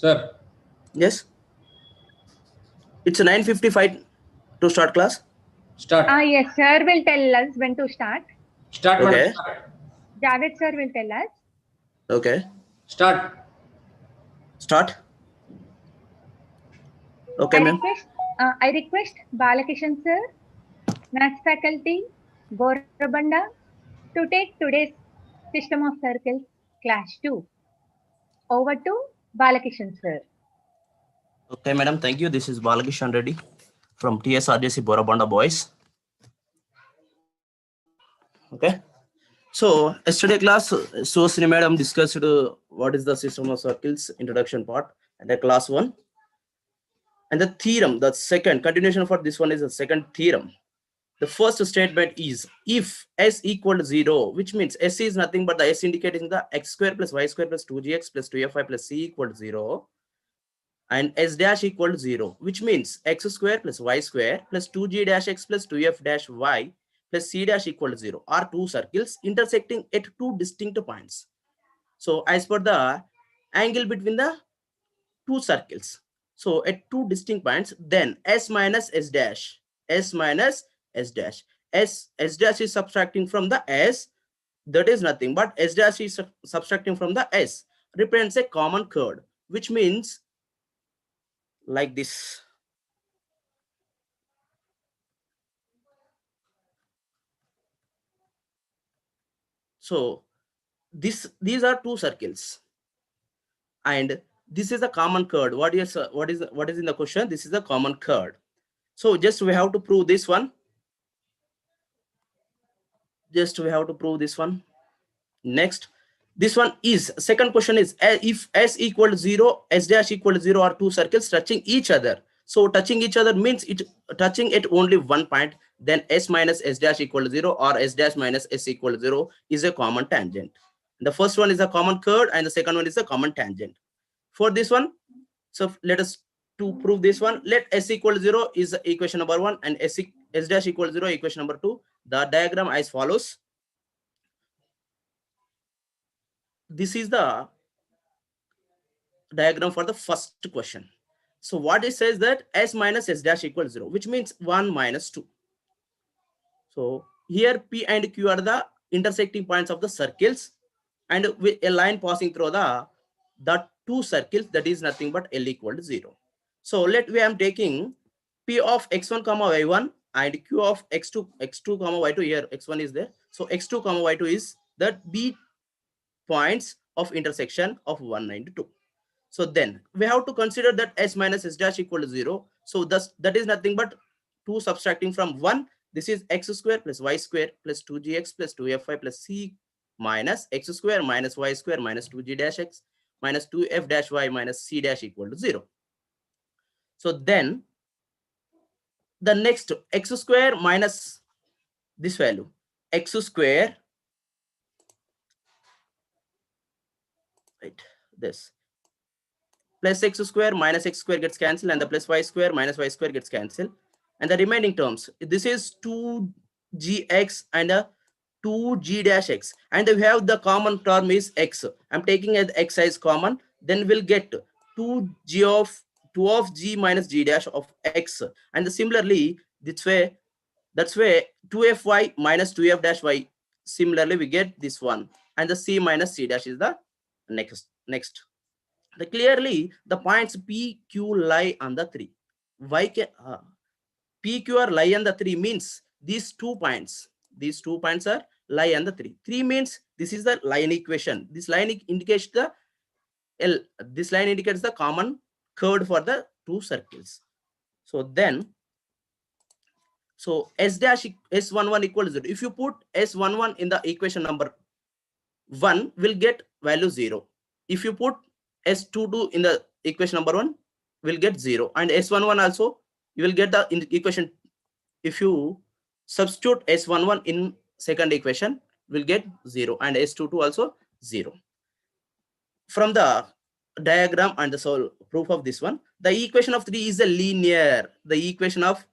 Sir. Yes. It's 9:55 to start class. Start. Yes, sir will tell us when to start. Start. Okay. Start. Javed sir will tell us. Okay. Start. Start. Okay, ma'am. I request Balakishan sir, Maths faculty, Borabanda, to take today's System of Circles class 2. Over to Balakishan sir. Okay, madam. Thank you. This is Balakishan Reddy from Tsrs&Jc Borabanda boys. Okay. So yesterday class, Suhasini madam discussed what is the system of circles introduction part and the class 1. And the theorem, the second continuation for this one is the second theorem. The first statement is if s equal to 0, which means s is nothing but the s indicating the x square plus y square plus 2gx plus 2fy plus c equal to 0, and s dash equal to 0, which means x square plus y square plus 2g dash x plus 2f dash y plus c dash equal to 0 are two circles intersecting at two distinct points. So as per the angle between the two circles, so at two distinct points, then s minus s dash, s minus s dash, s dash is subtracting from the s, that is nothing but s dash is subtracting from the s, represents a common chord, which means like this. So these are two circles and this is a common chord. What is in the question? This is a common chord. So just we have to prove this one. Next, this one is second question is if s equal to 0, s dash equal to 0 are two circles touching each other. So touching each other means it touching at only one point, then s minus s dash equal to 0 or s dash minus s equal to 0 is a common tangent. The first one is a common chord and the second one is a common tangent. For this one, so let us to prove this one, let s equal to 0 is equation number 1 and s dash equal to 0 equation number 2. The diagram as follows. This is the diagram for the first question. So what it says that s minus s dash equals 0, which means 1 minus 2. So here p and q are the intersecting points of the circles, and with a line passing through the two circles, that is nothing but l equal to 0. So we am taking p of x1 comma y1 and q of x2 comma y2. Here x1 is there, so x2 comma y2 is that b points of intersection of 1 and 2. So then we have to consider that s minus s dash equal to 0. So thus that is nothing but 2 subtracting from 1. This is x square plus y square plus 2gx plus 2fy plus c minus x square minus y square minus 2g dash x minus 2f dash y minus c dash equal to 0. So then the next x square minus this value x square, right, this plus x square minus x square gets cancelled and the plus y square minus y square gets cancelled, and the remaining terms, this is 2gx and a 2g dash x, and we have the common term is x. I'm taking as x as common, then we'll get 2 of g minus g dash of x, and similarly that's way 2fy minus 2f dash y, similarly we get this one, and the c minus c dash is the next. Clearly the points p q lie on the 3. Why can p q are lie on the 3 means these 2 points are lie on the 3. 3 means this is the line equation. This line indicates the l. This line indicates the common chord for the two circles. So then, so s dash s11 equal to 0. If you put s11 in the equation number 1, will get value 0. If you put s22 in the equation number 1, will get 0, and s11 also you will get the equation. If you substitute s11 in second equation, will get 0, and s22 also 0. From the diagram and the proof of this one, the equation of 3 is a linear. The equation of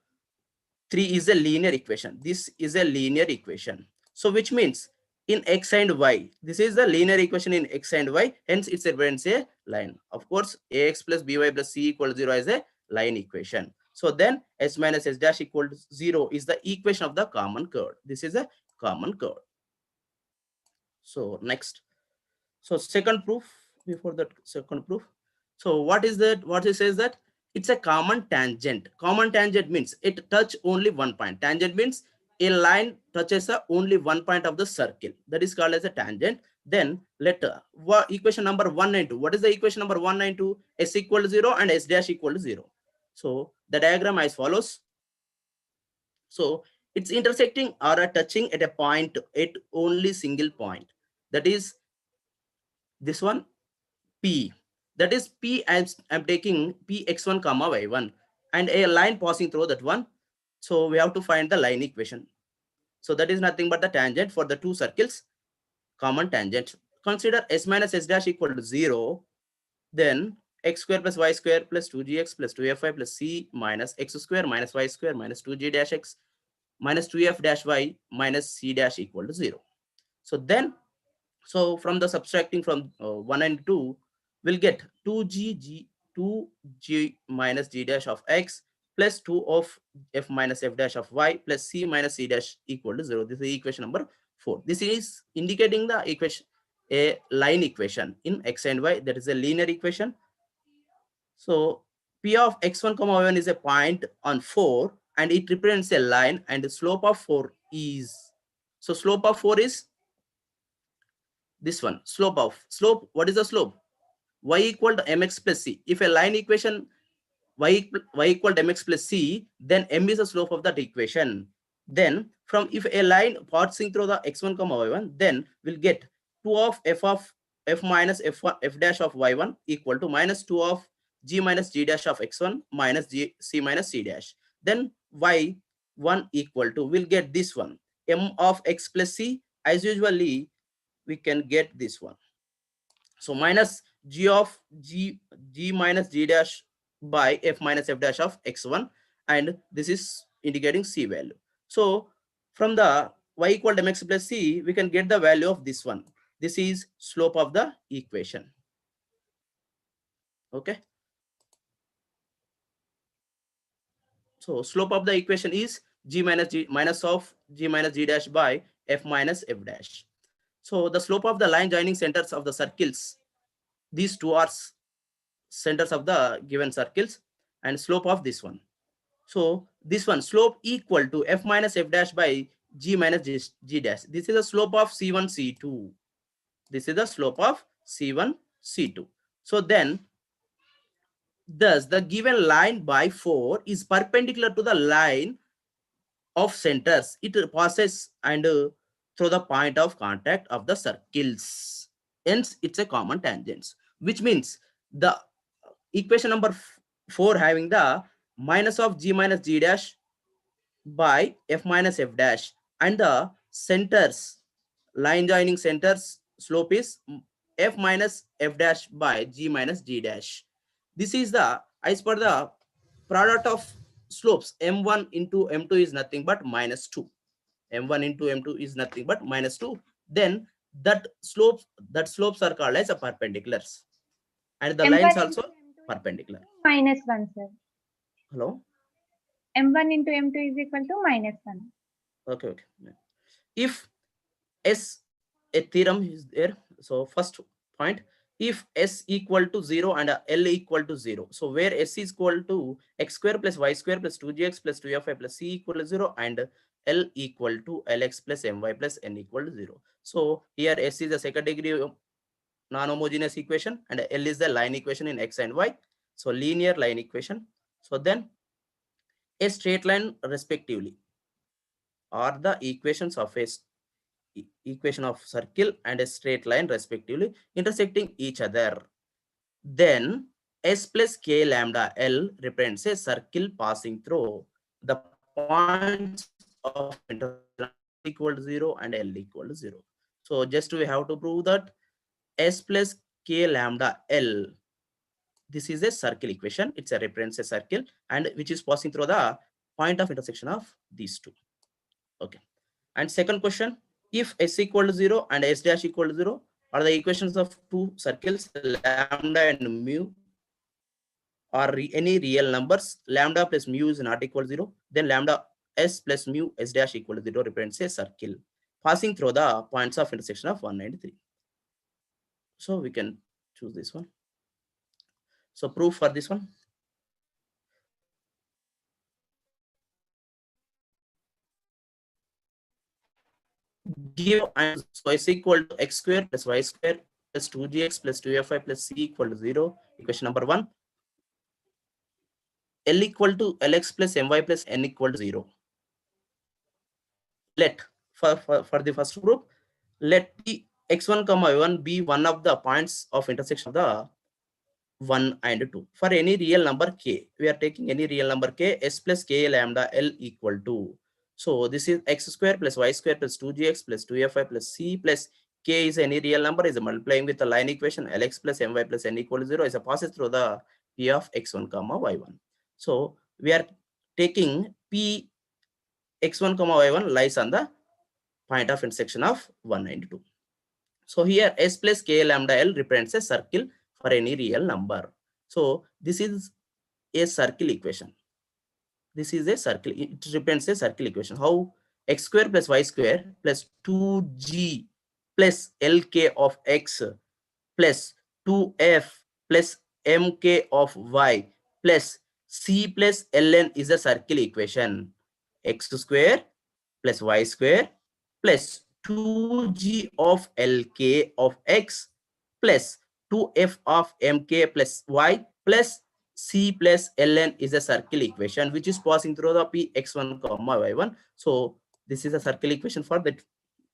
3 is a linear equation. This is a linear equation. So which means in x and y. This is the linear equation in x and y. Hence, it represents a line. Of course, ax plus by plus c equal to 0 is a line equation. So then s minus s dash equal to 0 is the equation of the common curve. This is a common curve. So next. So second proof, before that second proof. So what is that? What it says that it's a common tangent. Common tangent means it touch only one point. Tangent means a line touches only one point of the circle. That is called as a tangent. Then let equation number 1 and 2. What is the equation number 1 and 2? S equal to 0 and s dash equal to 0. So the diagram as follows. So it's intersecting or touching at a point at only single point. That is this one P. That is P, I'm taking P x1 comma y1 and a line passing through that one. So we have to find the line equation. So that is nothing but the tangent for the two circles, common tangent. Consider s minus s dash equal to 0. Then x square plus y square plus 2gx plus 2fy plus c minus x square minus y square minus 2g dash x minus 2f dash y minus c dash equal to 0. So then, so from the subtracting from 1 and 2, we'll get 2g minus g dash of x plus 2 of f minus f dash of y plus c minus c dash equal to 0. This is equation number 4. This is indicating the equation, a line equation in x and y. That is a linear equation. So p of x1 comma y1 is a point on 4 and it represents a line, and the slope of 4 is, so slope of 4 is this one. Slope, what is the slope? Y equal to mx plus c. If a line equation y equal to mx plus c, then m is the slope of that equation. Then from, if a line passing through the x1 comma y1, then we'll get 2 of f minus f1 f dash of y1 equal to minus 2 of g minus g dash of x1 minus c minus c dash. Then y1 equal to, we'll get this one, m of x plus c. As usually we can get this one. So minus g of g minus g dash by f minus f dash of x1, and this is indicating c value. So from the y equal to mx plus c, we can get the value of this one. This is slope of the equation. Okay. So slope of the equation is g minus of g minus g dash by f minus f dash. So the slope of the line joining centers of the circles, these two are centers of the given circles, and slope of this one. So this one, slope equal to f minus f dash by g minus g dash. This is the slope of c1 c2. This is the slope of c1 c2. So then, thus the given line by 4 is perpendicular to the line of centers. It passes and through the point of contact of the circles. Hence, it's a common tangent, which means the equation number 4 having the minus of g minus g dash by f minus f dash, and the centers, line joining centers slope is f minus f dash by g minus g dash. This is the, as per the product of slopes, m1 into m2 is nothing but minus 2. m1 into m2 is nothing but minus 2. Then that slopes are called as a perpendiculars, and the lines M1 also into M2 perpendicular. minus 1, sir. Hello. M1 into M2 is equal to minus 1. Okay. If s, a theorem is there. So first point, if s equal to 0 and l equal to 0, so where s is equal to x square plus y square plus 2gx plus 2fy plus c equal to 0, and l equal to lx plus my plus n equal to 0. So here s is the second degree non-homogeneous equation, and l is the line equation in x and y. So linear line equation. So then a straight line respectively are the equations of a equation of circle and a straight line respectively intersecting each other. Then s plus k lambda l represents a circle passing through the points of intersection equal to 0 and l equal to 0. So just we have to prove that s plus k lambda l, this is a circle equation. It's a represents a circle, and which is passing through the point of intersection of these two. Okay. And second question, If s equal to 0 and s dash equal to 0 are the equations of two circles, lambda and mu are any real numbers, lambda plus mu is not equal to 0, then lambda s plus mu s dash equal to 0 represents a circle passing through the points of intersection of 1 and 3. So we can choose this one. So proof for this one. Give and so s equal to x square plus y square plus 2gx plus 2fi plus c equal to 0. Equation number 1. L equal to lx plus my plus n equal to 0. Let for the first group, let p x1 comma y1 be one of the points of intersection of the 1 and 2. For any real number k, we are taking any real number k, s plus k lambda l equal to. So this is x square plus y square plus 2gx plus 2fi plus c plus k is any real number is multiplying with the line equation lx plus my plus n equal to 0 is a passes through the p of x1 comma y1. So we are taking p x1 comma y1 lies on the point of intersection of 1 and 2. So here s plus k lambda l represents a circle for any real number. So this is a circle equation. This is a circle. It represents a circle equation. How? X square plus y square plus 2g plus lk of x plus 2f plus mk of y plus c plus ln is a circle equation. X square plus y square plus 2g of lk of x plus 2f of mk plus y plus c plus ln is a circle equation which is passing through the p x1 comma y1. So this is a circle equation for that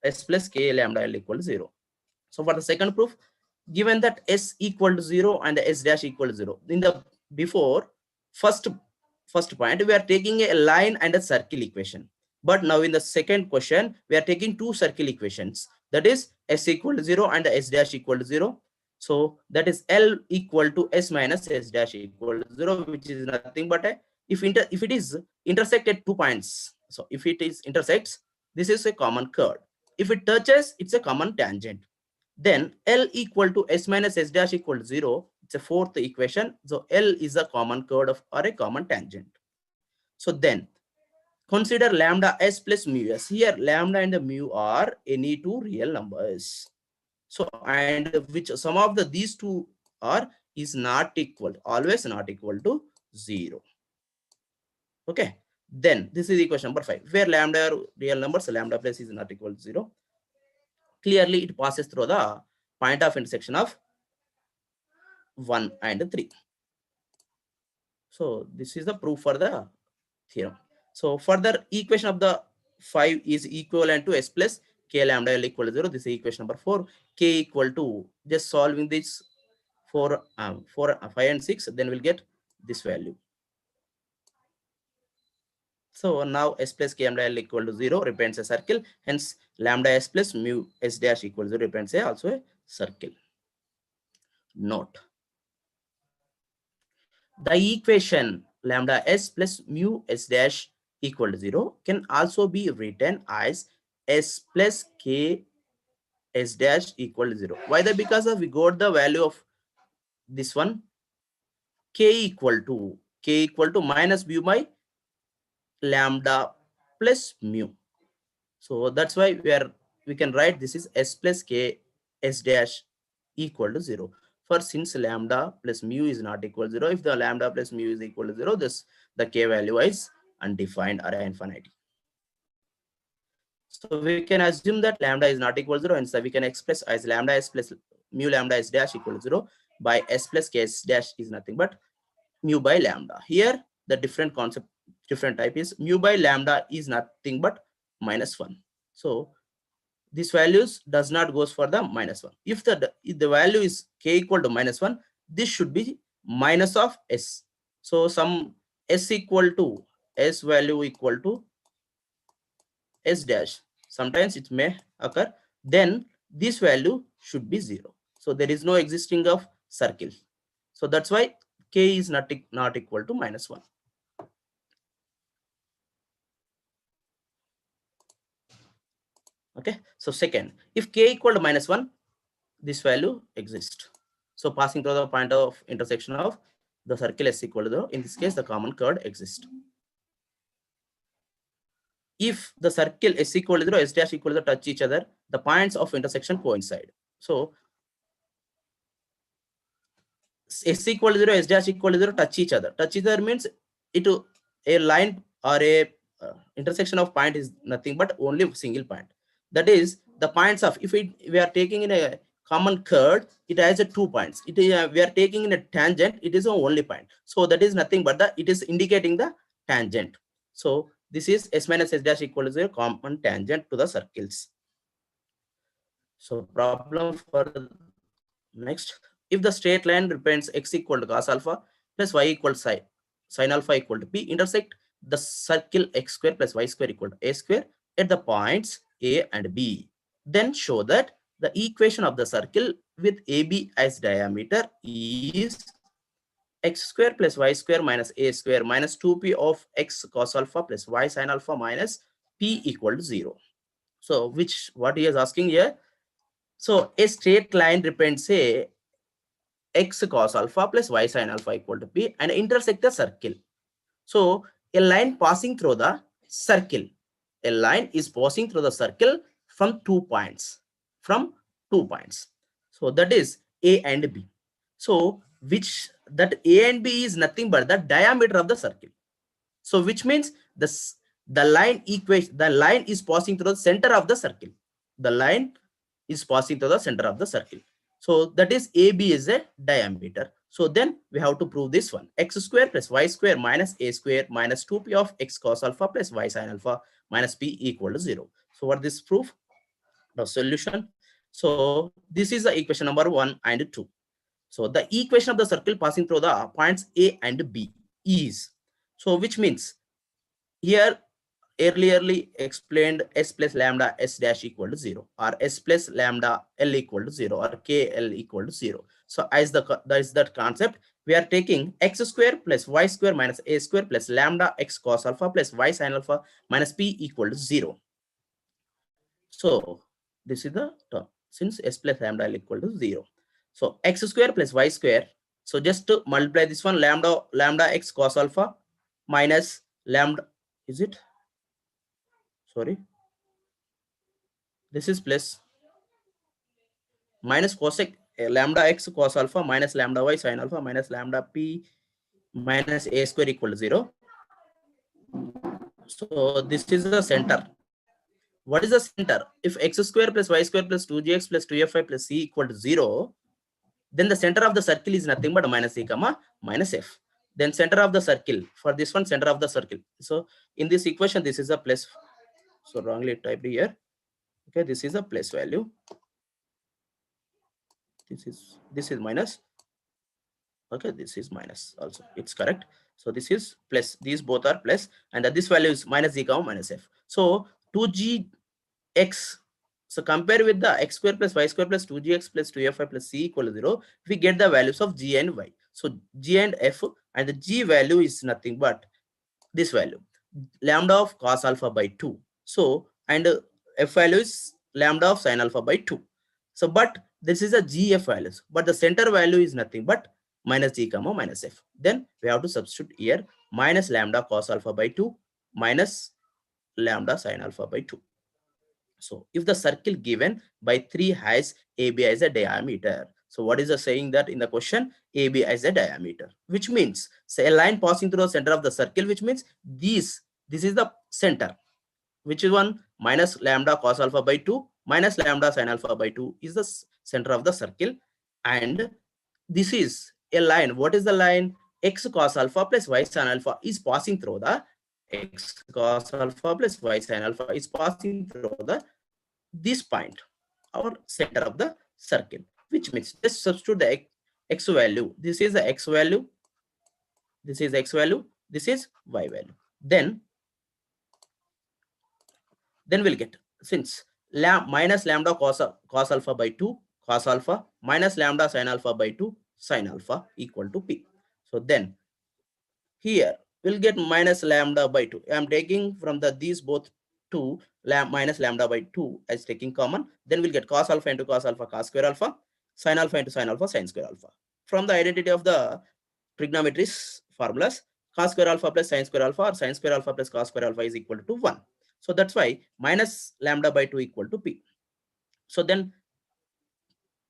s plus k lambda l equal to 0. So for the second proof, given that s equal to 0 and s dash equal to 0, in the before first point we are taking a line and a circle equation, but now in the second question we are taking two circle equations, that is s equal to 0 and s dash equal to 0. So that is l equal to s minus s dash equal to 0, which is nothing but a, if it is intersected 2 points, so if it is intersects, this is a common curve. If it touches, it's a common tangent. Then L equal to S minus S dash equal to 0. It's a fourth equation. So L is a common chord of or a common tangent. So then consider lambda S plus mu S. Here lambda and the mu are any two real numbers. So and which some of these two are is not equal, always not equal to 0. Okay. Then this is equation number 5, where lambda are real numbers, lambda plus is not equal to 0. Clearly it passes through the point of intersection of 1 and 3. So this is the proof for the theorem. So further equation of the 5 is equivalent to s plus k lambda l equal to 0. This is equation number 4. K equal to, just solving this for 5 and 6, then we'll get this value. So now s plus k lambda l equal to 0 represents a circle. Hence lambda s plus mu s dash equal to 0 represents also a circle. Note: the equation lambda s plus mu s dash equal to 0 can also be written as s plus k s dash equal to 0. Why that? Because we got the value of this one, k equal to minus mu by lambda plus mu. So that's why we can write this is s plus k s dash equal to 0. For since lambda plus mu is not equal to 0, if the lambda plus mu is equal to 0, the k value is undefined or infinity. So we can assume that lambda is not equal to 0, and so we can express as lambda s plus mu lambda s dash equal to 0 by s plus k s dash is nothing but mu by lambda. Here the different concept, different type is mu by lambda is nothing but minus 1. So this values does not goes for the minus 1. If the value is k equal to minus 1, this should be minus of s. So some s equal to s value equal to s dash, sometimes it may occur, then this value should be 0. So there is no existing of circle. So that's why k is not equal to minus 1. Okay, so second, if k equal to -1, this value exists. So passing through the point of intersection of the circle s equal to 0, in this case the common chord exists. If the circle s equal to 0, s dash equal to touch each other, the points of intersection coincide. So s equal to 0, s dash equal to 0 touch each other. Touch each other means it a line or a intersection of point is nothing but only single point. That is the points of, if we are taking in a common chord, it has a 2 points. It is we are taking in a tangent, it is a only point. So that is nothing but it is indicating the tangent. So this is s minus s dash equal to 0 common tangent to the circles. So problem for next, if the straight line represents x equal to cos alpha plus y equal to sin alpha equal to p intersect the circle x square plus y square equal to a square at the points a and b, then show that the equation of the circle with AB as diameter is x square plus y square minus a square minus 2p of x cos alpha plus y sin alpha minus p equal to 0. So what he is asking here, so a straight line represents a x cos alpha plus y sin alpha equal to p and intersect the circle. So a line passing through the circle, a line is passing through the circle from 2 points, So that is a and b. So that a and b is nothing but the diameter of the circle. So which means the line is passing through the center of the circle. The line is passing through the center of the circle. So that is AB is a diameter. So then we have to prove this one. X square plus y square minus a square minus 2p of x cos alpha plus y sin alpha minus p equal to 0. So what this proof? The solution. So this is the equation number 1 and 2. So the equation of the circle passing through the points A and B is, so which means here earlierly explained s plus lambda s dash equal to 0 or s plus lambda l equal to 0 or k l equal to 0. So as that is that concept, we are taking x square plus y square minus a square plus lambda x cos alpha plus y sin alpha minus p equal to 0. So this is the term since s plus lambda l equal to 0. So x square plus y square. So just to multiply this one, lambda x cos alpha minus lambda, is it? Sorry, this is plus minus cosec lambda x cos alpha minus lambda y sin alpha minus lambda p minus a square equal to 0. So this is the center. What is the center? If x square plus y square plus 2gx plus 2fi plus c equal to 0, then the center of the circle is nothing but minus c comma minus f. Then center of the circle, for this one, center of the circle. So in this equation, this is a plus. So wrongly typed here. Okay, this is a plus value. This is minus. Okay, this is minus also. It's correct. So this is plus. These both are plus, and this value is minus c comma minus f. So 2gx. So compare with the x square plus y square plus 2gx plus 2fi plus c equal to 0, we get the values of g and y. So g and f, and the g value is nothing but this value, lambda of cos alpha by 2. So and f value is lambda of sin alpha by 2. So but this is a gf values, but the center value is nothing but minus g comma minus f. Then we have to substitute here minus lambda cos alpha by 2 minus lambda sin alpha by 2. So if the circle given by 3 has AB as a diameter, so what is the saying that in the question? AB as a diameter, which means say a line passing through the center of the circle, which means this is the center, which is one minus lambda cos alpha by 2 minus lambda sin alpha by 2 is the center of the circle, and this is a line. What is the line? X cos alpha plus y sin alpha is passing through the x cos alpha plus y sin alpha is passing through the this point or center of the circle, which means just substitute the x value. This is the x value, this is x value, this is y value. Then we'll get, since minus lambda cos alpha by 2 cos alpha minus lambda sin alpha by 2 sin alpha equal to p. So then here we'll get minus lambda by 2. I'm taking from these both 2, minus lambda by 2 as taking common, then we'll get cos alpha into cos alpha, cos square alpha, sin alpha into sin alpha, sin square alpha. From the identity of the trigonometry formulas, cos square alpha plus sin square alpha or sin square alpha plus cos square alpha is equal to 1. So that's why minus lambda by 2 equal to p. So then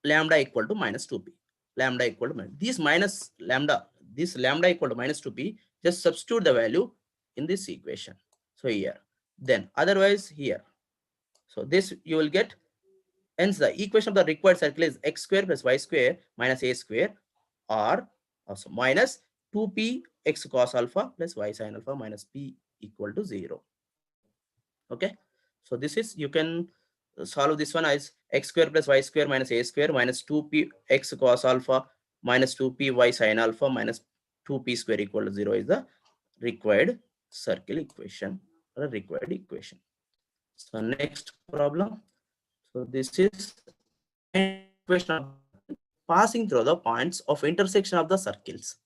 lambda equal to minus 2p. Lambda equal to minus. This lambda equal to minus 2p, just substitute the value in this equation. So here, then otherwise here. So this you will get, hence the equation of the required circle is x square plus y square minus a square, or also minus 2p x cos alpha plus y sin alpha minus p equal to 0. Okay, so this is, you can solve this one as x square plus y square minus a square minus 2p x cos alpha minus 2p y sin alpha minus 2p square equal to 0 is the required circle equation or a required equation. So next problem. So this is find the equation of the circle passing through the points of intersection of the circles.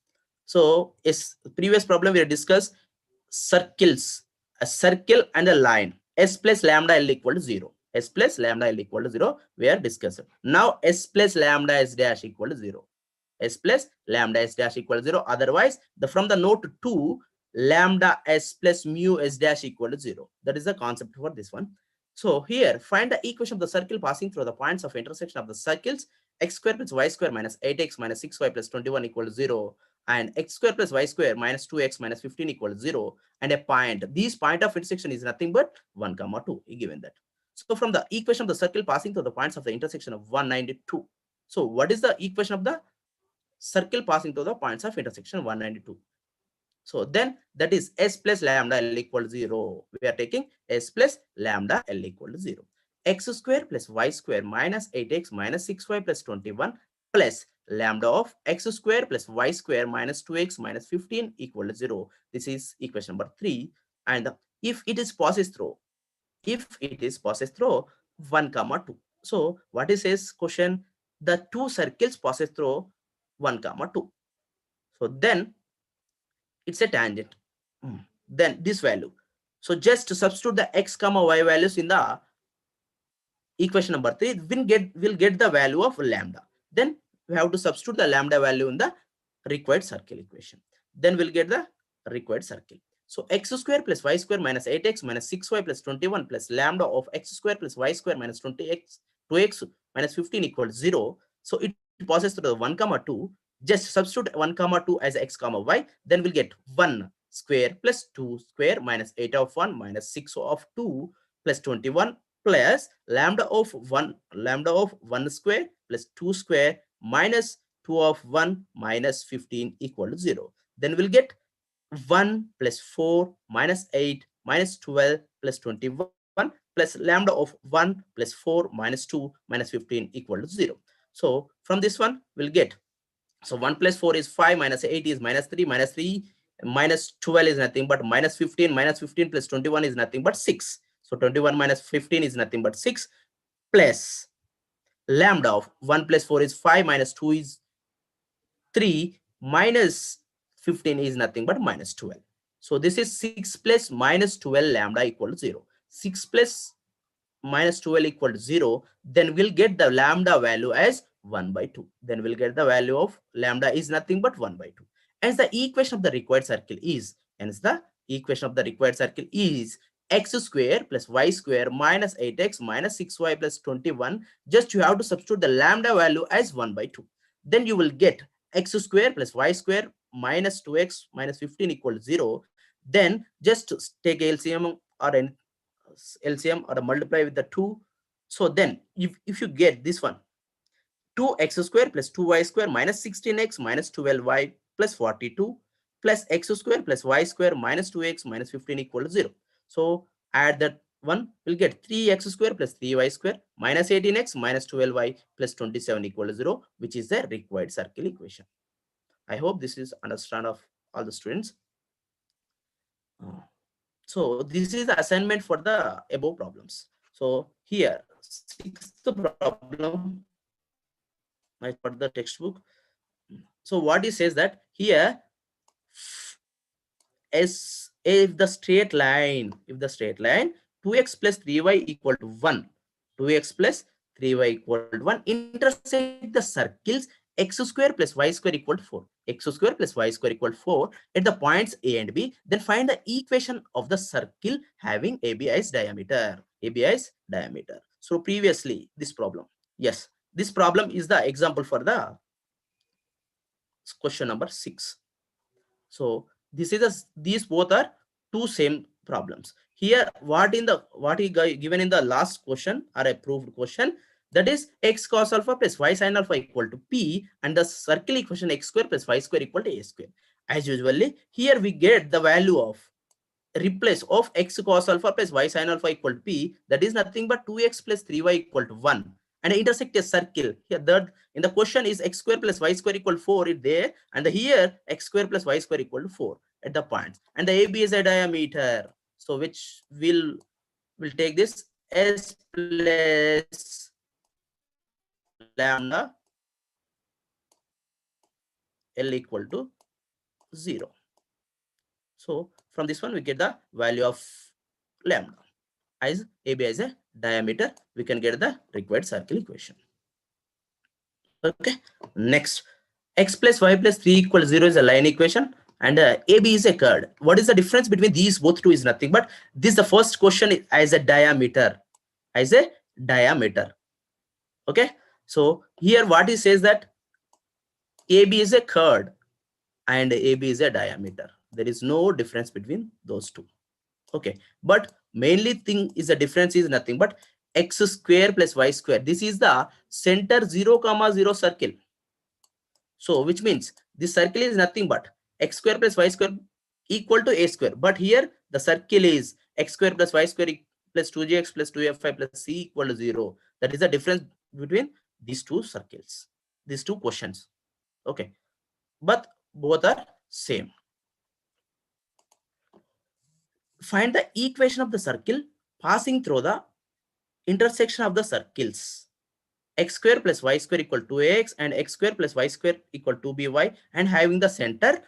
So is previous problem we discussed circles, a circle and a line, s plus lambda l equal to 0. S plus lambda l equal to 0 we are discussing. Now s plus lambda s dash equal to 0. S plus lambda s dash equal to 0. Otherwise, from the note 2, lambda s plus mu s dash equal to 0. That is the concept for this one. So here, find the equation of the circle passing through the points of intersection of the circles x square plus y square minus 8x minus 6y plus 21 equal to 0, and x square plus y square minus 2x minus 15 equal to 0, and a point. This point of intersection is nothing but 1, 2, given that. So from the equation of the circle passing through the points of the intersection of 192. So what is the equation of the circle passing through the points of intersection 192? So then that is s plus lambda l equal to 0. We are taking s plus lambda l equal to 0. X square plus y square minus 8x minus 6y plus 21 plus lambda of x square plus y square minus 2x minus 15 equal to 0. This is equation number 3. And if it is passes through, 1, 2. So what is this question? The two circles passes through 1, 2. So then it's a tangent. Then this value. So just to substitute the x comma y values in the equation number 3, we'll get the value of lambda. Then we have to substitute the lambda value in the required circle equation. Then we'll get the required circle. So x square plus y square minus 8x minus 6y plus 21 plus lambda of x square plus y square minus 2x minus 15 equals 0. So it passes through the 1, 2. Just substitute 1, 2 as x, y. Then we'll get 1 square plus 2 square minus 8 of 1 minus 6 of 2 plus 21 plus lambda of 1 square plus 2 square minus 2 of 1 minus 15 equal to 0. Then we'll get 1 plus 4 minus 8 minus 12 plus 21 plus lambda of 1 plus 4 minus 2 minus 15 equal to 0. So from this one we'll get, so 1 plus 4 is 5 minus 8 is minus 3 minus 12 is nothing but minus 15 plus 21 is nothing but 6. So 21 minus 15 is nothing but 6 plus lambda of 1 plus 4 is 5 minus 2 is 3 minus 15 is nothing but minus 12. So this is 6 plus minus 12 lambda equal to 0. 6 plus minus 12 equal to 0. Then we'll get the lambda value as 1 by 2. Then we'll get the value of lambda is nothing but 1 by 2. As the equation of the required circle is, x square plus y square minus 8x minus 6y plus 21. Just you have to substitute the lambda value as 1 by 2. Then you will get x square plus y square minus 2x minus 15 equal to 0. Then just take LCM or multiply with the 2. So then if you get this one, 2x square plus 2y square minus 16x minus 12y plus 42 plus x square plus y square minus 2x minus 15 equal to 0. So add that one, we'll get 3x square plus 3y square minus 18x minus 12y plus 27 equal to 0, which is the required circle equation. I hope this is understand of all the students. So this is the assignment for the above problems. So here, sixth problem, I got the textbook. So what it says that here, if the straight line 2x plus 3y equal to 1. 2x plus 3y equal to 1. Intersect the circles x square plus y square equal to 4. X square plus y square equal to 4 at the points A and B. Then find the equation of the circle having AB as diameter. AB as diameter. So previously this problem. Yes, this problem is the example for the question number 6. So this is these both are two same problems. Here what is given in the last question or approved question, that is x cos alpha plus y sin alpha equal to p, and the circle equation x square plus y square equal to a square. As usually here we get the value of replace of x cos alpha plus y sin alpha equal to p, that is nothing but 2x plus 3y equal to 1, and intersect a circle. Here that in the question is x square plus y square equal to 4 is there, and here x square plus y square equal to 4 at the points, and the AB is a diameter. So which will take this s plus lambda L equal to 0. So from this one we get the value of lambda as AB as a diameter. We can get the required circle equation. Okay, next, x plus y plus 3 equals 0 is a line equation, and AB is a curve. What is the difference between these both two is nothing but this, the first question as a diameter, as a diameter. Okay, so here what it says that AB is a curve and AB is a diameter. There is no difference between those two. Okay, but mainly thing is the difference is nothing but x square plus y square. This is the center 0, 0 circle. So which means this circle is nothing but x square plus y square equal to a square. But here the circle is x square plus y square plus 2gx plus 2f5 plus c equal to 0. That is the difference between these two circles, these two questions. Okay, but both are same. Find the equation of the circle passing through the intersection of the circles x square plus y square equal to x and x square plus y square equal to by, and having the center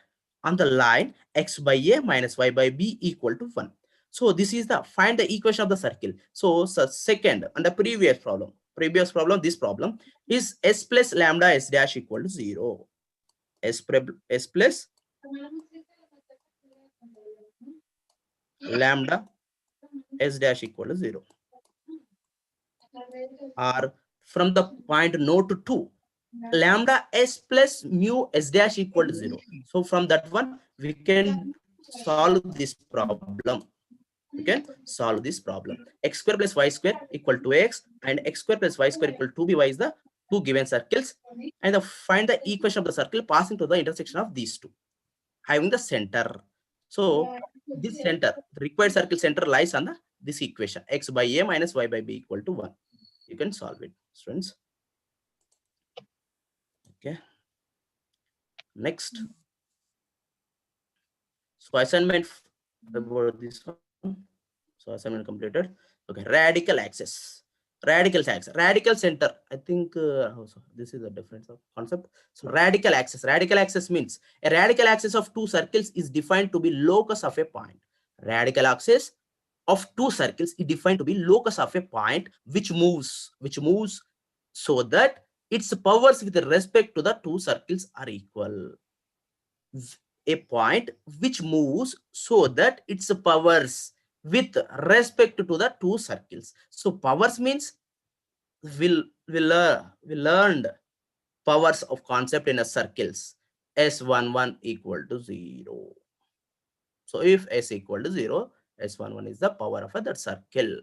on the line x by a minus y by b equal to 1. So this is the find the equation of the circle. So second, on the previous problem, this problem is s plus lambda s dash equal to 0. S plus lambda s dash equal to 0, or from the point node 2, lambda s plus mu s dash equal to 0. So from that one we can solve this problem. We can solve this problem. X square plus y square equal to x and x square plus y square equal to by is the two given circles, and find the equation of the circle passing to the intersection of these two having the center. So this center, the required circle center, lies on this equation x by a minus y by b equal to 1. You can solve it, students. Okay, next, so assignment about this one. So assignment completed. Okay, radical axis, radical center. I think this is a difference of concept. So radical axis means a radical axis of two circles is defined to be locus of a point. Radical axis of two circles is defined to be locus of a point which moves so that its powers with respect to the two circles are equal. A point which moves so that its powers with respect to the two circles. So powers means we learned powers of concept in a circles. S11 equal to 0. So if S equal to 0, S11 is the power of that circle.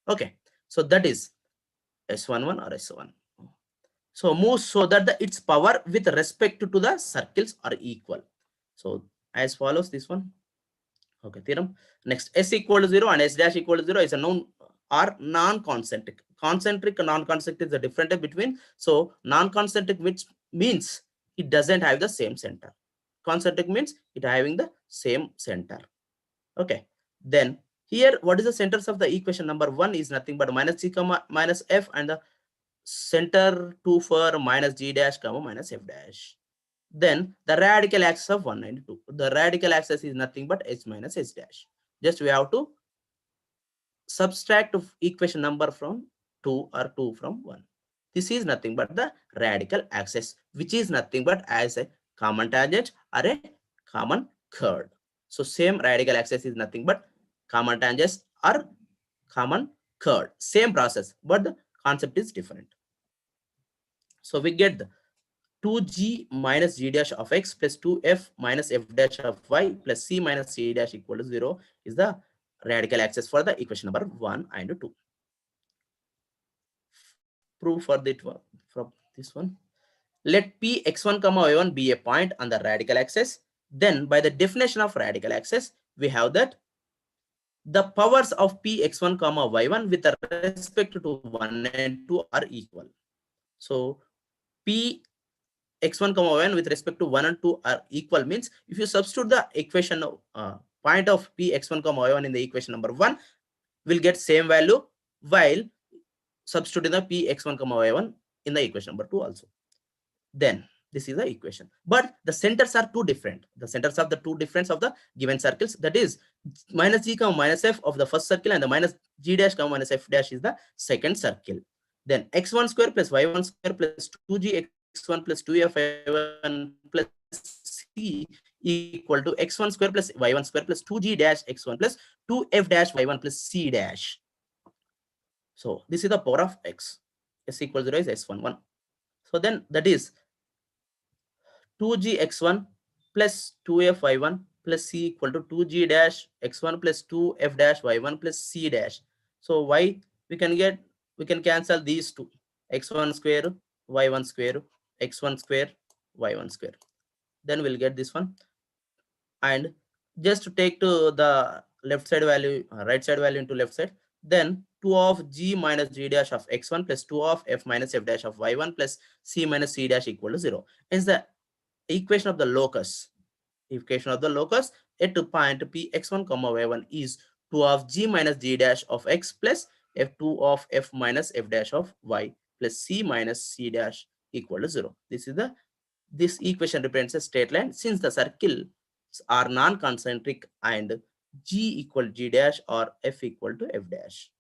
Okay, so that is S11 or S1. So moves so that its power with respect to the circles are equal. So as follows this one. Okay, theorem. Next, S equal to 0 and S dash equal to 0 is a known or non-concentric. Concentric and non-concentric is the difference between. So non-concentric, which means it doesn't have the same center. Concentric means it having the same center. Okay, then here what is the centers of the equation number 1 is nothing but minus g comma minus f, and the center 2 for minus g dash comma minus f dash. Then the radical axis of 192. The radical axis is nothing but h minus h dash. Just we have to subtract equation number from 2 or 2 from 1. This is nothing but the radical axis, which is nothing but as a common tangent or a common chord. So same radical axis is nothing but common tangents or common chord. Same process, but the concept is different. So we get the 2g minus g dash of x plus 2f minus f dash of y plus c minus c dash equal to 0 is the radical axis for the equation number 1 and 2. Proof for that one from this one. Let p x1 comma y1 be a point on the radical axis. Then by the definition of radical axis, we have that the powers of p x1 comma y1 with respect to 1 and 2 are equal. So p x1 comma y1 with respect to 1 and 2 are equal means if you substitute the equation point of p x1 comma y1 in the equation number 1, will get same value while substituting the p x1 comma y1 in the equation number 2 also. Then this is the equation, but the centers are two different. The centers of the two difference of the given circles, that is minus g comma minus f of the first circle and the minus g dash comma minus f dash is the second circle. Then x1 square plus y1 square plus 2g x1 plus 2f y1 plus c equal to x1 square plus y1 square plus 2g dash x1 plus 2f dash y1 plus c dash. So this is the power of x. S equals 0 is s11. So then that is 2g x1 plus 2f y1 plus c equal to 2g dash x1 plus 2f dash y1 plus c dash. So y we can cancel these two, x1 square y1 square, x1 square y1 square. Then we'll get this one, and just to take to the left side value, right side value into left side, then 2 of g minus g dash of x1 plus 2 of f minus f dash of y1 plus c minus c dash equal to 0 is the equation of the locus. Equation of the locus at a point p x1 comma y1 is 2 of g minus g dash of x plus f2 of f minus f dash of y plus c minus c dash equal to 0. This equation represents a straight line since the circles are non-concentric and g equal to g dash or f equal to f dash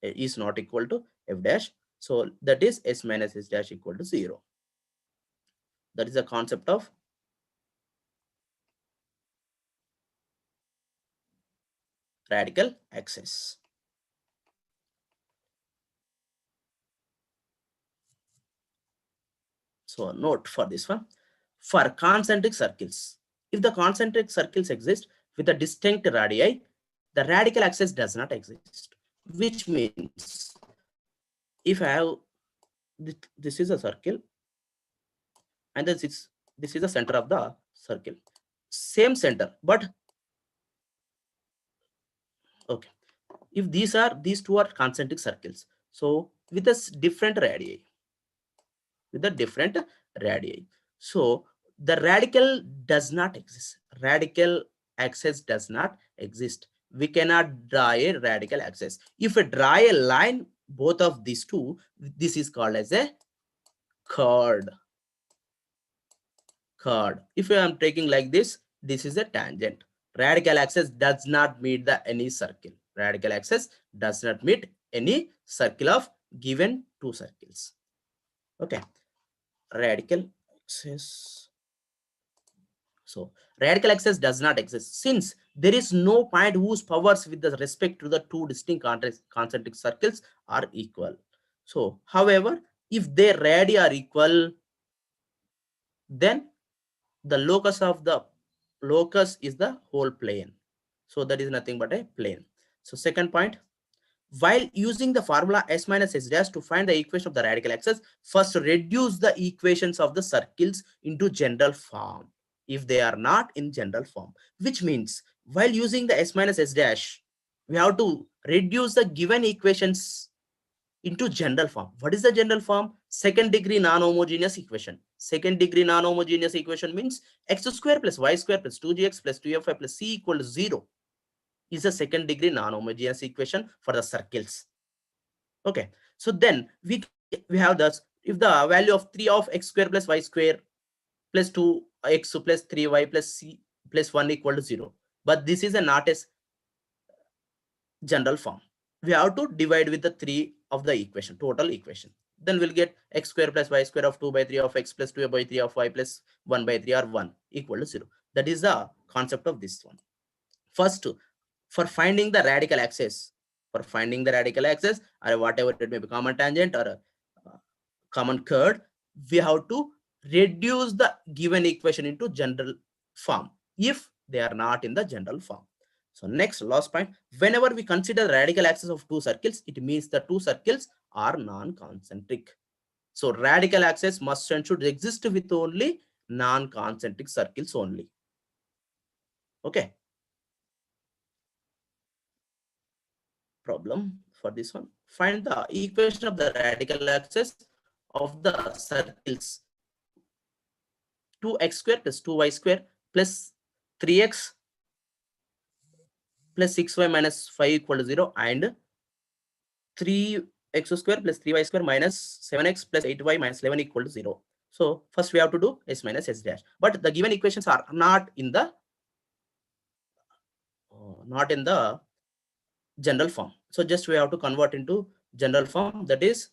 is not equal to f dash. So that is s minus s dash equal to 0. That is the concept of radical axis. So note for this one, for concentric circles, if the concentric circles exist with a distinct radii, the radical axis does not exist, which means if I have this is a circle and this is the center of the circle, same center, but okay, if these two are concentric circles, so with a different radii, so the radical does not exist. Radical axis does not exist. We cannot draw a radical axis. If we draw a line, both of these two, this is called as a chord. If I am taking like this is a tangent. Radical axis does not meet any circle. Radical axis does not meet any circle of given two circles. Okay. Radical axis. So radical axis does not exist since there is no point whose powers with respect to the two distinct concentric circles are equal. So however, if their radii are equal, then the locus is the whole plane. So that is nothing but a plane. So second point, while using the formula s minus s dash to find the equation of the radical axis, first reduce the equations of the circles into general form if they are not in general form, which means while using the s minus s dash, we have to reduce the given equations into general form. What is the general form? Second degree non-homogeneous equation. Second degree non-homogeneous equation means x square plus y square plus 2gx plus 2fy plus c equal to 0 is a second degree non-homogeneous equation for the circles. Okay, so then we have this, if the value of 3 of x square plus y square plus 2x plus 3y plus c plus 1 equal to 0, but this is not a general form. we have to divide with the 3 of the equation, total equation. Then we'll get x square plus y square of 2 by 3 of x plus 2 by 3 of y plus 1 by 3 or 1 equal to 0. That is the concept of this one. First, for finding the radical axis, or whatever it may be, common tangent or common curve, we have to reduce the given equation into general form if they are not in the general form. So next, last point, whenever we consider radical axis of two circles, it means the two circles are non-concentric. So radical axis must and should exist with only non-concentric circles only. Okay. Problem for this one. Find the equation of the radical axis of the circles 2x square plus 2y square plus 3x plus 6y minus 5 equal to 0 and 3x square plus 3y square minus 7x plus 8y minus 11 equal to 0. So first we have to do s minus s dash, but the given equations are not in the general form. So just we have to convert into general form, that is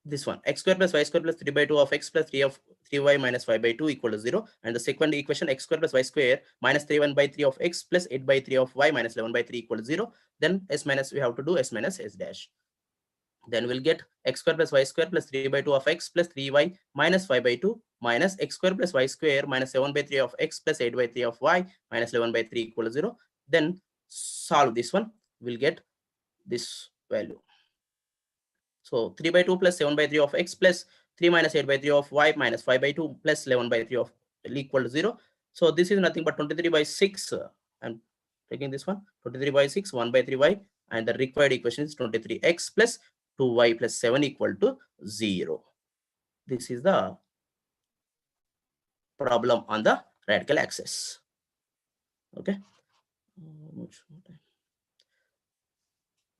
this one, x square plus y square plus 3 by 2 of x plus 3y minus 5 by 2 equal to 0. And the second equation, x square plus y square minus 3 by 3 of x plus 8 by 3 of y minus 11 by 3 equal to 0. Then s minus, we have to do s minus s dash. Then we'll get x square plus y square plus 3 by 2 of x plus 3y minus 5 by 2 minus x square plus y square minus 7 by 3 of x plus 8 by 3 of y minus 11 by 3 equal to 0. Then solve this one, we'll get this value. So 3 by 2 plus 7 by 3 of x plus 3 minus 8 by 3 of y minus 5 by 2 plus 11 by 3 of equal to 0. So this is nothing but 23 by 6. I'm taking this one, 23 by 6, 1 by 3y, and the required equation is 23x plus 2y plus 7 equal to 0. This is the problem on the radical axis. Okay.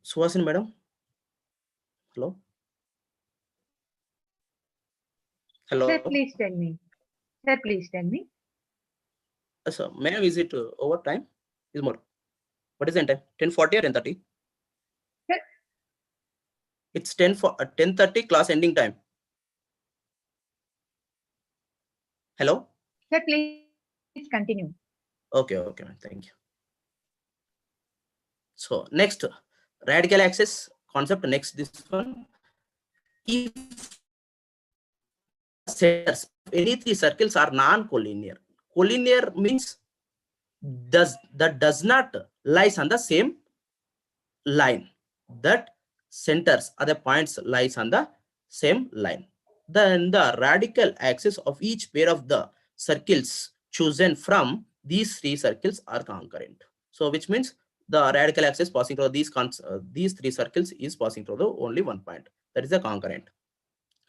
Suhasini madam. Hello. Hello. Sir, please tell me. Sir, please tell me. So, ma'am, is it over time? Is more? What is the time? 10:40 or 10:30? Sir. It's 10:30 class ending time. Hello. Sir, please continue. Okay, okay, thank you. So next, radical axis concept. Next, this one. If centers of any three circles are non-collinear. Collinear means does not lies on the same line. That centers or the points lies on the same line. Then the radical axis of each pair of the circles chosen from these three circles are concurrent. So which means the radical axis passing through these three circles is passing through the only one point. That is the concurrent.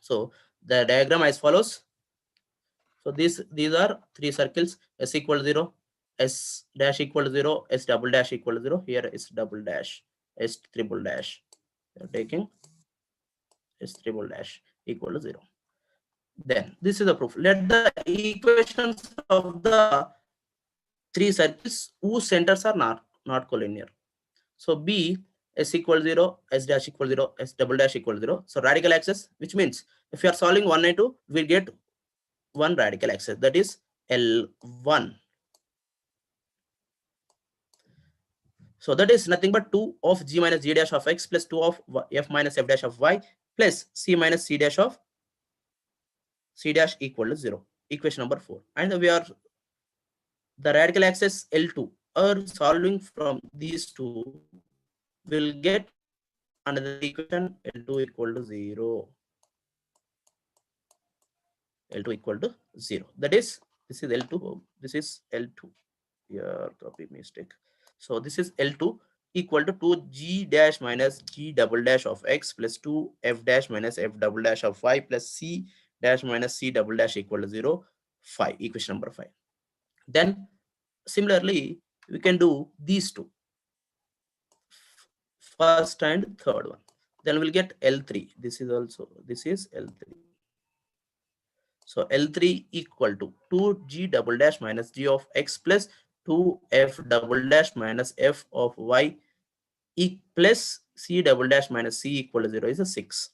So the diagram as follows. So these are three circles, s equal to 0, s dash equal to 0, s double dash equal to 0. Here is double dash, s triple dash. You're taking s triple dash equal to 0. Then this is the proof. Let the equations of the three circles whose centers are not collinear. So B, s equal to 0, s dash equal to 0, s double dash equal to 0. So radical axis, which means if you are solving 1 and 2, we'll get one radical axis, that is L1. So that is nothing but 2 of g minus g dash of x plus 2 of f minus f dash of y plus c minus c dash of c dash equal to 0. Equation number 4. And we are the radical axis L2 are solving from these two, will get another equation L2 equal to 0. L2 equal to 0. That is, this is L2, this is L2. Here, copy mistake. So this is L2 equal to 2g dash minus g double dash of x plus 2 f dash minus f double dash of y plus c dash minus c double dash equal to 0, 5. Equation number 5. Then similarly, we can do these two, first and third one. Then we'll get L3. This is L3. So L3 equal to 2g double dash minus g of x plus 2f double dash minus f of y E plus C double dash minus C equal to 0 is a 6.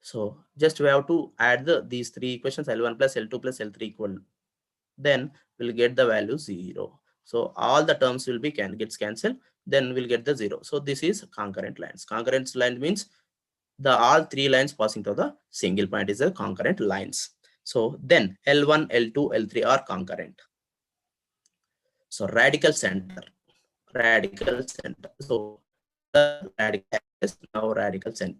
So just we have to add these three equations, L1 plus L2 plus L3 equal. Then we'll get the value 0. So all the terms will be gets cancelled. Then we'll get the 0. So this is concurrent lines. Concurrent line means the all three lines passing through the single point is the concurrent lines. So then L1, L2, L3 are concurrent. So radical center. So the radical axis, now radical center.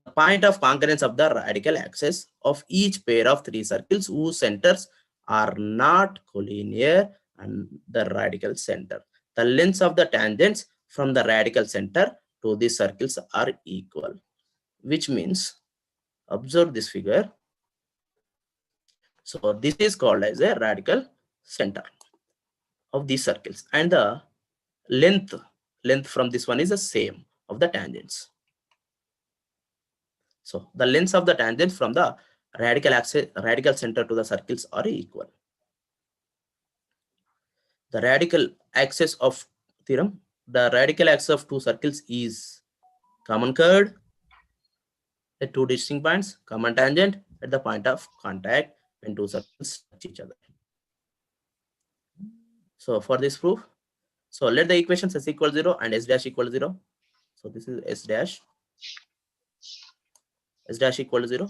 The point of concurrence of the radical axis of each pair of three circles whose centers are not collinear and the radical center. The lengths of the tangents from the radical center to these circles are equal, which means, observe this figure. So this is called as a radical center of these circles, and the length from this one is the same of the tangents. So the lengths of the tangents from the radical axis, radical center to the circles are equal. The radical axis of theorem, the radical axis of two circles is common chord at two distinct points, common tangent at the point of contact when two circles touch each other. So for this proof, so let the equations S equal 0 and S dash equal 0. So this is S dash equal to 0.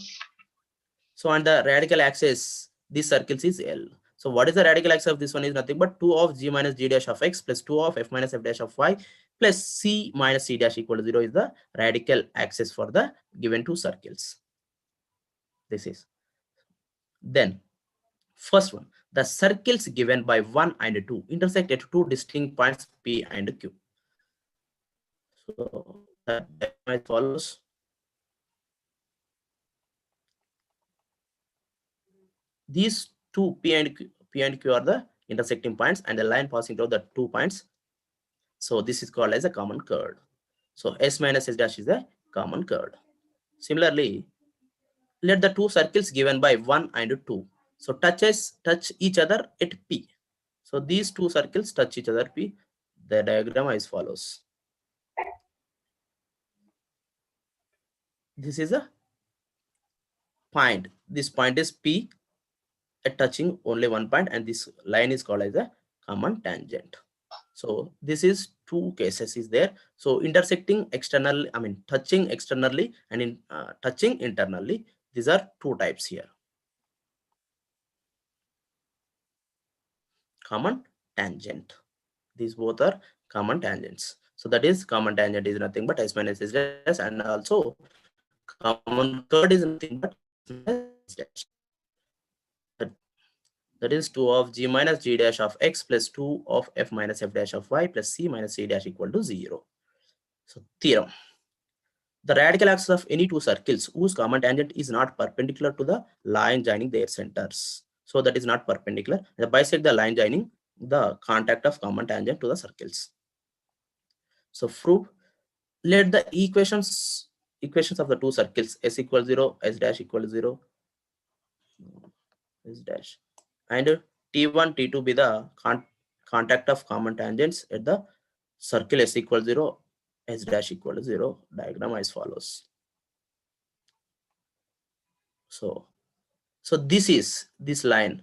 So on the radical axis, these circles is L. So what is the radical axis of this one is nothing but 2 of G minus G dash of X plus 2 of F minus F dash of Y plus C minus C dash equal to 0 is the radical axis for the given two circles. This is. Then first one, the circles given by 1 and 2 intersect at two distinct points P and Q. So that follows. These two P and Q are the intersecting points and the line passing through the 2 points. So this is called as a common chord. So S minus S dash is a common chord. Similarly, let the two circles given by 1 and 2. So touch each other at P. So these two circles touch each other P. The diagram is follows. This is a point. This point is P at touching only one point, and this line is called as a common tangent. So this is two cases is there. So intersecting externally, touching externally and in touching internally. These are two types here. Common tangent. These both are common tangents. So that is common tangent is nothing but S minus S dash, and also common chord is nothing but S dash. That is 2 of G minus G dash of X plus 2 of F minus F dash of Y plus C minus C dash equal to 0. So theorem. The radical axis of any two circles whose common tangent is not perpendicular to the line joining their centers. So that is not perpendicular. The bisect the line joining the contact of common tangent to the circles. So proof. Let the equations of the two circles S equal 0, S dash equal 0, S dash, and T1, T2 be the contact of common tangents at the circle S equal 0, S dash equal to 0. Diagram as follows. So this is this line.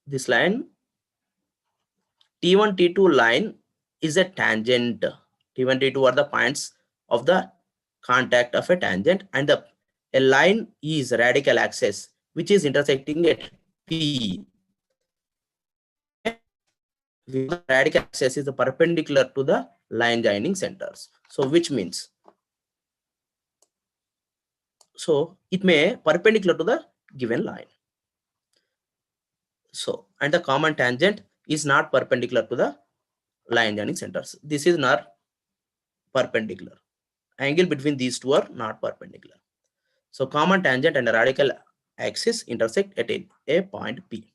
This line T1, T2 line is a tangent. T1, T2 are the points of the contact of a tangent, and a line is radical axis which is intersecting at P. The radical axis is perpendicular to the line joining centers. So which means, so it may perpendicular to the given line. So and the common tangent is not perpendicular to the line joining centers. This is not perpendicular. Angle between these two are not perpendicular. So common tangent and the radical axis intersect at a point P.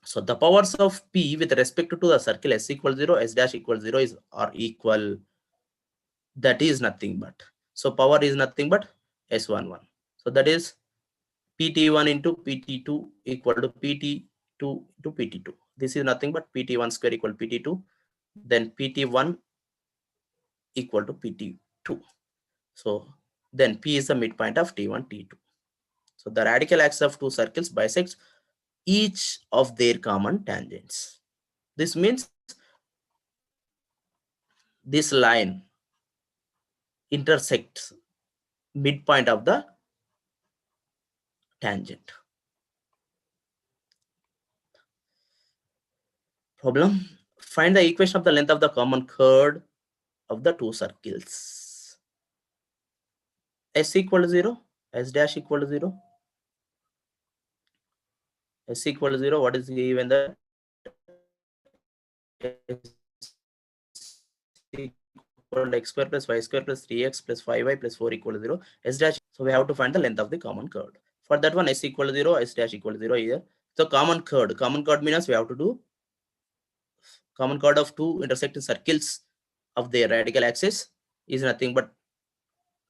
So the powers of P with respect to the circle S equal 0, S dash equal 0 are equal. That is nothing but, so power is nothing but S11. So that is PT1 into PT2 equal to PT2 to PT2. This is nothing but PT1 square equal to PT2. Then PT1 equal to PT2. So then P is the midpoint of T1, T2. So the radial axis of two circles bisects each of their common tangents. This means this line intersects midpoint of the tangent. Problem: find the equation of the length of the common chord of the two circles. S equal to 0, S dash equal to 0. S equal to 0, what is given that? Equal to x square plus y square plus 3x plus 5y plus 4 equal to 0. S dash. So we have to find the length of the common chord. For that one, s equal to 0, s dash equal to 0 here. So common chord. Common chord means we have to do common chord of two intersecting circles of their radial axis is nothing but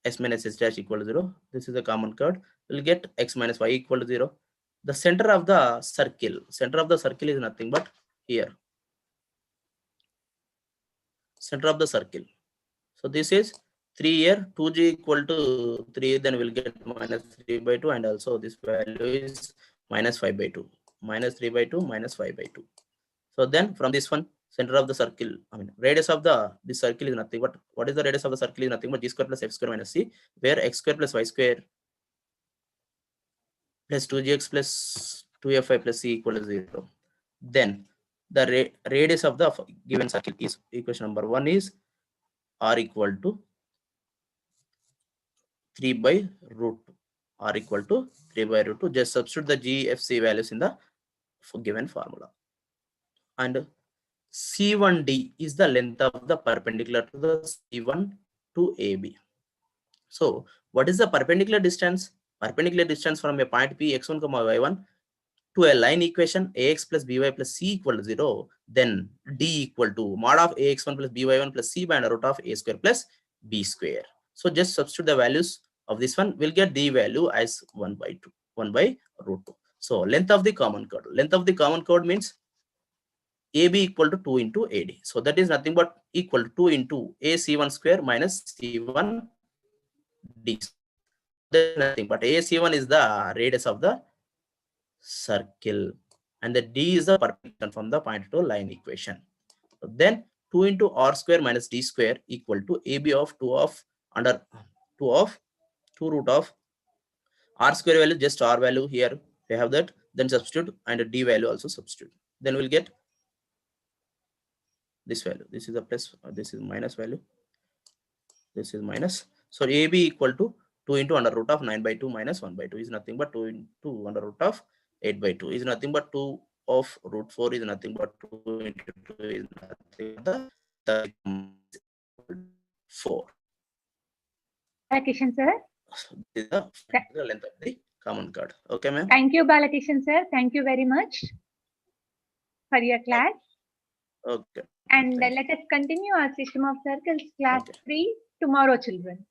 s minus s dash equal to 0. This is the common chord. We'll get x minus y equal to 0. The center of the circle is nothing but here. Center of the circle. So this is 3 here, 2g equal to 3, then we'll get minus 3 by 2, and also this value is minus 5 by 2. Minus 3 by 2, minus 5 by 2. So then from this one, center of the circle, radius of this circle is nothing but, what is the radius of the circle is nothing but g square plus f square minus c, where x square plus y square plus 2gx plus 2fi plus c equal to 0. Then the radius of the given circle is, equation number 1 is r equal to 3 by root 2. R equal to 3 by root 2. Just substitute the g, f, c values in the given formula. And C1D is the length of the perpendicular to the C1 to AB. So what is the perpendicular distance? Perpendicular distance from a point P x1, y1 to a line equation ax plus by plus c equal to 0. Then D equal to mod of ax1 plus by1 plus c by under root of a square plus b square. So just substitute the values of this one. We'll get D value as 1 by 2, 1 by root 2. So length of the common chord. Length of the common chord means AB equal to 2 into AD. So that is nothing but equal to 2 into AC1 square minus C1D. That is nothing but AC1 is the radius of the circle, and the D is the perpendicular from the point to line equation. So then 2 into R square minus D square equal to AB of 2 root of R square value, just R value here. We have that. Then substitute, and D value also substitute. Then we'll get this value. This is a plus, this is minus value. This is minus. So AB equal to 2 into under root of 9 by 2 minus 1 by 2 is nothing but 2 into under root of 8 by 2 is nothing but 2 of root 4 is nothing but 2 into 2 is nothing but the 4. Balakishan sir. This is the length of the common chord. Okay, ma'am. Thank you, Balakishan sir. Thank you very much for your class. Okay. And let us continue our system of circles class 3 tomorrow, children.